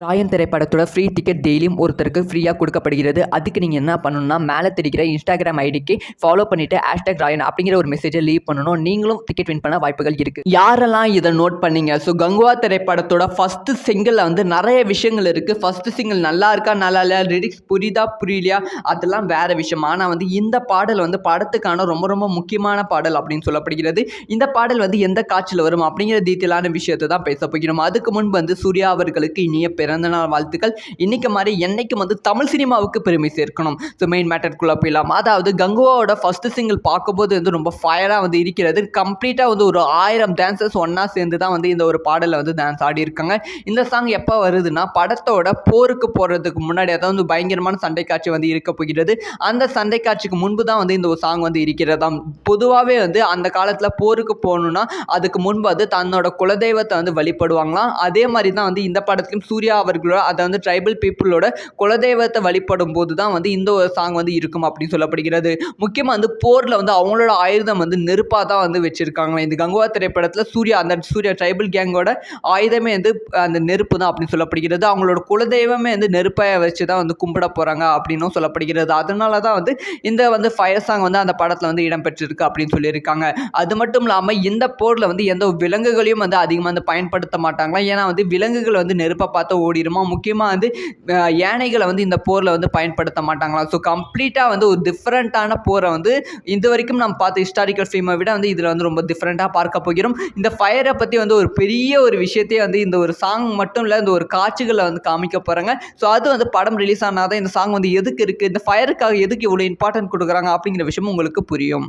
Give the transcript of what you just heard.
ராயன் திரைப்படத்தோட free ticket டெய்லியும் ஒருத்தருக்கு ஃப்ரீயாக கொடுக்கப்படுகிறது. அதுக்கு நீங்கள் என்ன பண்ணணும்னா, மேலே தெரிகிற இன்ஸ்டாகிராம் ஐடிக்கு ஃபாலோ பண்ணிவிட்டு #ராயன் அப்படிங்கிற ஒரு மெசேஜை லீவ் பண்ணணும். நீங்களும் டிக்கெட் வின் பண்ண வாய்ப்புகள் இருக்குது. யாரெல்லாம் இதை நோட் பண்ணீங்க? ஸோ கங்குவா திரைப்படத்தோட ஃபஸ்ட்டு சிங்கிளில் வந்து நிறைய விஷயங்கள் இருக்குது. ஃபஸ்ட்டு சிங்கிள் நல்லா இருக்கா நல்லா இல்லையா, லிரிக்ஸ் புரியுதா புரியலையா, அதெல்லாம் வேறு விஷயம். ஆனால் வந்து இந்த பாடல் வந்து படத்துக்கான ரொம்ப ரொம்ப முக்கியமான பாடல் அப்படின்னு சொல்லப்படுகிறது. இந்த பாடல் வந்து எந்த காட்சியில் வரும் அப்படிங்கிற டீட்டெயிலான விஷயத்தை தான் பேச போகிறோம். அதுக்கு முன்பு வந்து சூர்யா அவர்களுக்கு இனிய பிறந்தநாள் வாழ்த்துக்கள். இன்னைக்கு மாதிரி என்னைக்கும் வந்து தமிழ் சினிமாவுக்கு பெருமை சேர்க்கணும். ஸோ மெயின் மேட்டருக்குள்ள போயிடலாம். அதாவது கங்குவாவோட ஃபர்ஸ்ட் சிங்கிள் பார்க்கும்போது வந்து ரொம்ப ஃபயராக வந்து இருக்கிறது. கம்ப்ளீட்டாக வந்து ஒரு 1000 டான்சர்ஸ் ஒன்றா சேர்ந்து தான் வந்து இந்த ஒரு பாடலில் வந்து டான்ஸ் ஆடி இருக்காங்க. இந்த சாங் எப்போ வருதுன்னா, படத்தோட போருக்கு போகிறதுக்கு முன்னாடி, அதாவது பயங்கரமான சண்டை காட்சி வந்து இருக்க போகிறது. அந்த சண்டை காட்சிக்கு முன்பு தான் வந்து இந்த ஒரு சாங் வந்து இருக்கிறதாம். பொதுவாகவே வந்து அந்த காலத்தில் போருக்கு போகணுன்னா அதுக்கு முன்பு வந்து தன்னோட குலதெய்வத்தை வந்து வழிபடுவாங்களாம். அதே மாதிரி தான் வந்து இந்த படத்துலையும் சூர்யா அவர்களோட, அதை வந்து ட்ரைபல் பீப்புளோட குலதெய்வத்தை வழிபடும் போது தான் வந்து இந்த ஒரு சாங் வந்து இருக்கும் அப்படின்னு சொல்லப்படுகிறது. முக்கியமாக வந்து போரில் வந்து அவங்களோட ஆயுதம் வந்து நெருப்பாக தான் வந்து வச்சிருக்காங்க. இந்த கங்குவா திரைப்படத்தில் சூர்யா ட்ரைபல் கேங்கோட ஆயுதமே வந்து அந்த நெருப்பு தான் அப்படின்னு சொல்லப்படுகிறது. அவங்களோட குலதெய்வமே வந்து நெருப்பை வச்சு தான் வந்து கும்பிட போகிறாங்க அப்படின்னும் சொல்லப்படுகிறது. அதனால தான் வந்து இந்த வந்து ஃபயர் சாங் வந்து அந்த படத்தில் வந்து இடம்பெற்றிருக்கு அப்படின்னு சொல்லியிருக்காங்க. அது மட்டும் இல்லாமல் இந்த போரில் வந்து எந்த விலங்குகளையும் வந்து அதிகமாக வந்து பயன்படுத்த மாட்டாங்களா. ஏன்னா வந்து விலங்குகள் வந்து நெருப்பை பார்த்து ஓடிடுமா. முக்கியமாக வந்து யானைகளை வந்து இந்த போரில் வந்து பயன்படுத்த மாட்டாங்களாம். ஸோ கம்ப்ளீட்டாக வந்து ஒரு டிஃப்ரெண்ட்டான போரை வந்து இது வரைக்கும் நம்ம பார்த்த ஹிஸ்டாரிக்கல் ஃபிலிமை விட வந்து இதில் வந்து ரொம்ப டிஃப்ரெண்ட்டாக பார்க்க போகிறோம். இந்த ஃபயரை பற்றி வந்து ஒரு பெரிய ஒரு விஷயத்தையே வந்து இந்த ஒரு சாங் மட்டும் இல்லை, இந்த ஒரு காட்சிகளை வந்து காமிக்க போகிறாங்க. ஸோ அது வந்து படம் ரிலீஸ் ஆனால் தான் இந்த சாங் வந்து எதுக்கு இருக்குது, இந்த ஃபயருக்காக எதுக்கு இவ்வளோ இம்பார்ட்டன்ட் கொடுக்குறாங்க அப்படிங்கிற விஷயமும் உங்களுக்கு புரியும்.